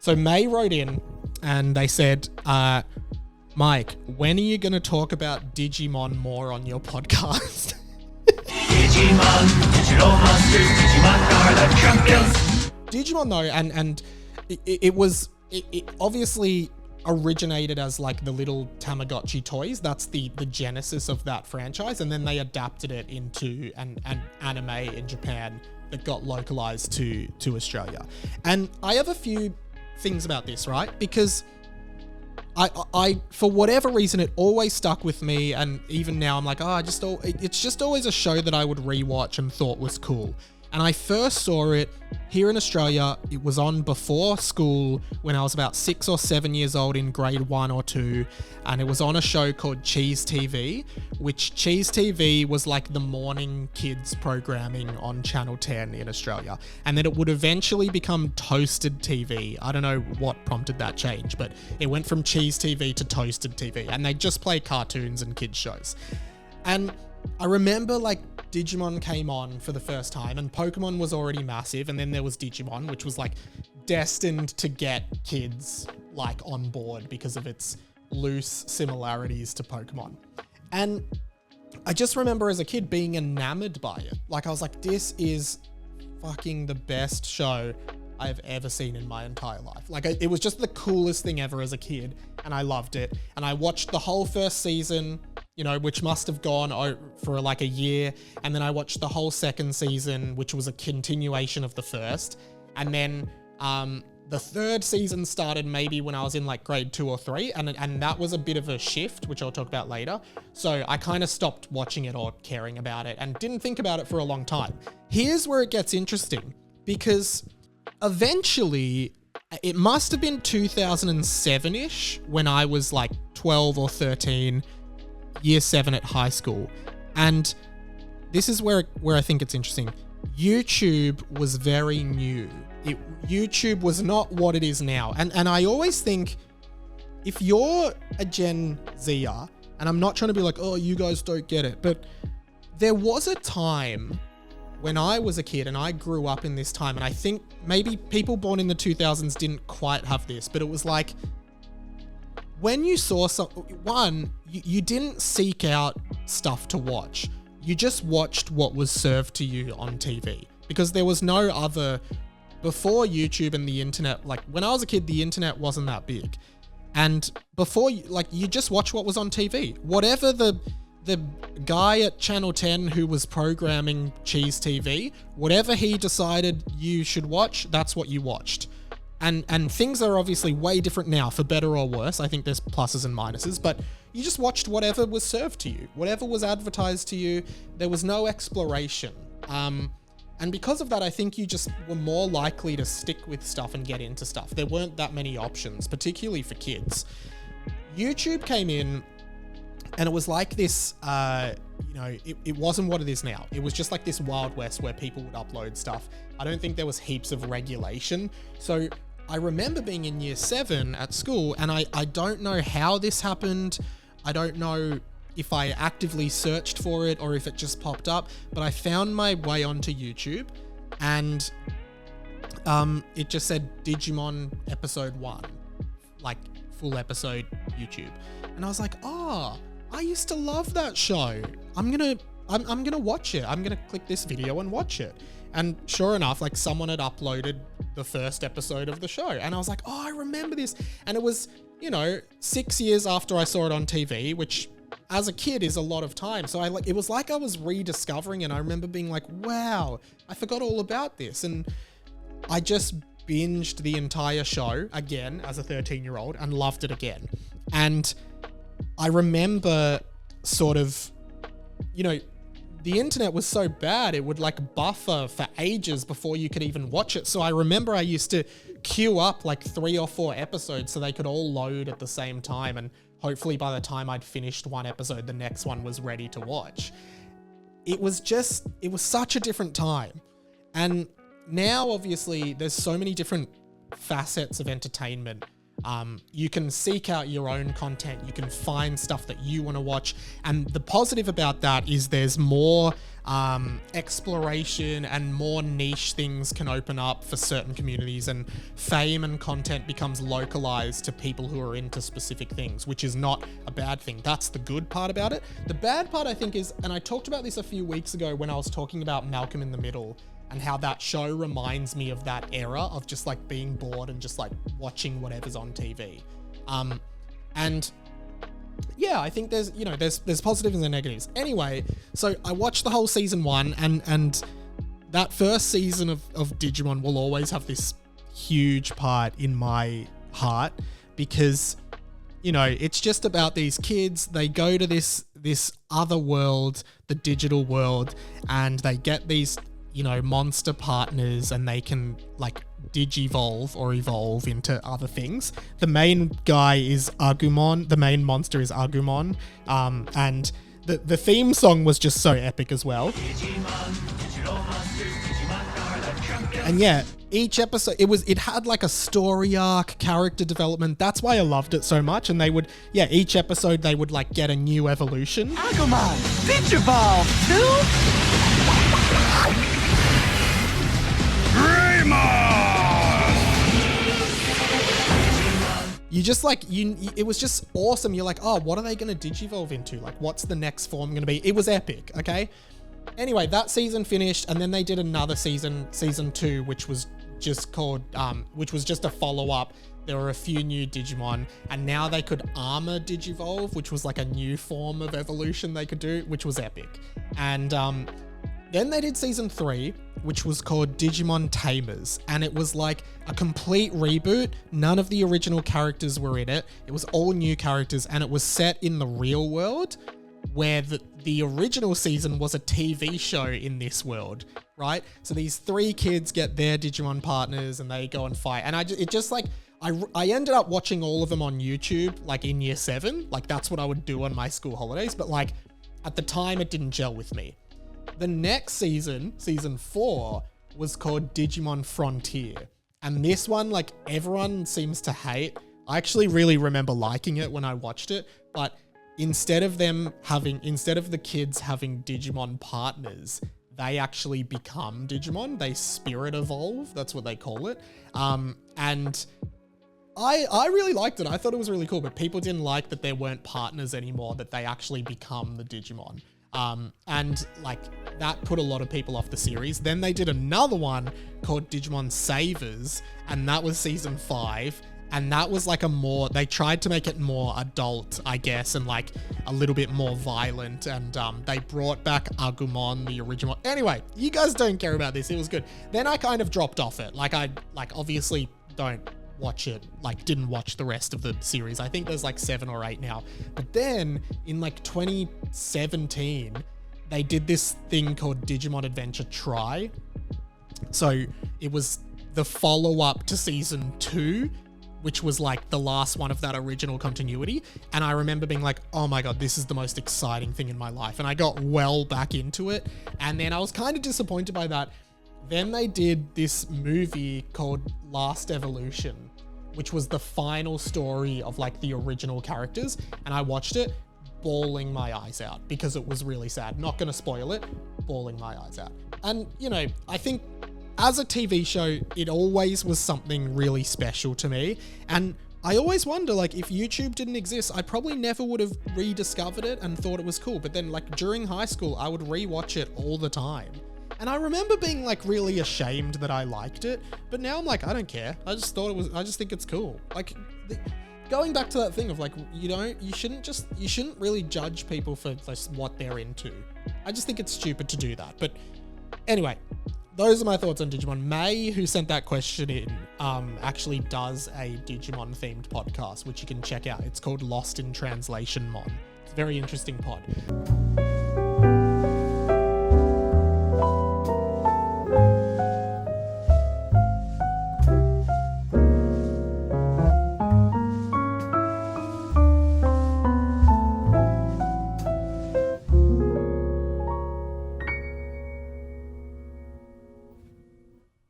So May wrote in and they said, Mike, when are you going to talk about Digimon more on your podcast? Digimon, digital monsters, Digimon are the champions. Digimon though, and it obviously originated as like the little Tamagotchi toys. That's the genesis of that franchise, and then they adapted it into an anime in Japan that got localized to Australia. And I have a few things about this, right? Because I for whatever reason it always stuck with me, and even now I'm like, it's just always a show that I would rewatch and thought was cool. And I first saw it here in Australia. It was on before school when I was about 6 or 7 years old in grade 1 or 2. And it was on a show called Cheese TV, which Cheese TV was like the morning kids programming on Channel 10 in Australia. And then it would eventually become Toasted TV. I don't know what prompted that change, but it went from Cheese TV to Toasted TV. And they just play cartoons and kids shows. And I remember like Digimon came on for the first time, and Pokemon was already massive, and then there was Digimon, which was like destined to get kids like on board because of its loose similarities to Pokemon. And I just remember as a kid being enamored by it. Like I was like, this is fucking the best show I've ever seen in my entire life. Like it was just the coolest thing ever as a kid, and I loved it. And I watched the whole first season, you know, which must have gone for like a year. And then I watched the whole second season, which was a continuation of the first. And then the third season started maybe when I was in like grade 2 or 3. And that was a bit of a shift, which I'll talk about later. So I kind of stopped watching it or caring about it and didn't think about it for a long time. Here's where it gets interesting, because eventually it must have been 2007-ish when I was like 12 or 13, year 7 at high school. And this is where I think it's interesting. YouTube was very new. YouTube was not what it is now. And I always think if you're a Gen Zer, and I'm not trying to be like, oh, you guys don't get it, but there was a time when I was a kid and I grew up in this time, and I think maybe people born in the 2000s didn't quite have this, but it was like when you saw you didn't seek out stuff to watch. You just watched what was served to you on TV, because there was no other, before YouTube and the internet. Like when I was a kid, the internet wasn't that big. And before, you just watch what was on TV. Whatever the guy at Channel 10 who was programming Cheese TV, whatever he decided you should watch, that's what you watched. And things are obviously way different now, for better or worse. I think there's pluses and minuses, but you just watched whatever was served to you, whatever was advertised to you. There was no exploration. And because of that, I think you just were more likely to stick with stuff and get into stuff. There weren't that many options, particularly for kids. YouTube came in, and it was like this, it wasn't what it is now. It was just like this Wild West where people would upload stuff. I don't think there was heaps of regulation. So I remember being in year 7 at school, and I don't know how this happened. I don't know if I actively searched for it or if it just popped up, but I found my way onto YouTube, and it just said Digimon episode 1, like full episode YouTube. And I was like, oh, I used to love that show. I'm gonna watch it. I'm gonna click this video and watch it. And sure enough, like someone had uploaded the first episode of the show, and I was like, oh, I remember this. And it was, 6 years after I saw it on TV, which as a kid is a lot of time. So it was like I was rediscovering, and I remember being like, wow, I forgot all about this. And I just binged the entire show again as a 13-year-old and loved it again. And I remember sort of, the internet was so bad, it would like buffer for ages before you could even watch it. So I remember I used to queue up like 3 or 4 episodes so they could all load at the same time. And hopefully by the time I'd finished one episode, the next one was ready to watch. It was such a different time. And now obviously there's so many different facets of entertainment You can seek out your own content. You can find stuff that you want to watch. And the positive about that is there's more exploration and more niche things can open up for certain communities, and fame and content becomes localized to people who are into specific things, which is not a bad thing. That's the good part about it. The bad part, I think, is, and I talked about this a few weeks ago when I was talking about Malcolm in the Middle, and how that show reminds me of that era of just like being bored and just like watching whatever's on TV. And yeah, I think there's positives and negatives. Anyway, so I watched the whole season 1, and that first season of Digimon will always have this huge part in my heart, because, you know, it's just about these kids. They go to this other world, the digital world, and they get these, you know, monster partners, and they can like digivolve or evolve into other things. The main guy is Agumon. The main monster is Agumon. And the theme song was just so epic as well. And yeah, each episode, it had like a story arc, character development. That's why I loved it so much. And each episode they would like get a new evolution. Agumon, Digivolve to You just like, it was just awesome. You're like, oh, what are they going to digivolve into? Like, what's the next form going to be? It was epic, okay? Anyway, that season finished, and then they did another season 2, which was just called, which was just a follow-up. There were a few new Digimon, and now they could armor digivolve, which was like a new form of evolution they could do, which was epic. And then they did season 3, which was called Digimon Tamers, and it was like a complete reboot. None of the original characters were in it. It was all new characters, and it was set in the real world, where the original season was a TV show in this world, right? So these 3 kids get their Digimon partners, and they go and fight. And I ended up watching all of them on YouTube, like in year 7. Like, that's what I would do on my school holidays. But like, at the time, it didn't gel with me. The next season, season 4, was called Digimon Frontier. And this one, like, everyone seems to hate. I actually really remember liking it when I watched it, but instead of the kids having Digimon partners, they actually become Digimon. They spirit evolve. That's what they call it. And I really liked it. I thought it was really cool, but people didn't like that there weren't partners anymore, that they actually become the Digimon. And like, that put a lot of people off the series. Then they did another one called Digimon Savers, and that was season 5. And that was like they tried to make it more adult, I guess, and like a little bit more violent. And they brought back Agumon, the original. Anyway, you guys don't care about this. It was good. Then I kind of dropped off it. Like, I obviously don't watch it, like didn't watch the rest of the series. I think there's like 7 or 8 now. But then in like 2017, they did this thing called Digimon Adventure Tri. So it was the follow-up to season 2, which was like the last one of that original continuity. And I remember being like, oh my God, this is the most exciting thing in my life. And I got well back into it. And then I was kind of disappointed by that. Then they did this movie called Last Evolution, which was the final story of like the original characters. And I watched it, bawling my eyes out because it was really sad. Not going to spoil it, bawling my eyes out. And, you know, I think as a TV show, it always was something really special to me. And I always wonder, like, if YouTube didn't exist, I probably never would have rediscovered it and thought it was cool. But then, like, during high school, I would rewatch it all the time. And I remember being like really ashamed that I liked it, but now I'm like, I don't care. I just think it's cool. Like, going back to that thing of like, you shouldn't really judge people for what they're into. I just think it's stupid to do that. But anyway, those are my thoughts on Digimon. May, who sent that question in, actually does a Digimon themed podcast, which you can check out. It's called Lost in Translation Mon. It's a very interesting pod.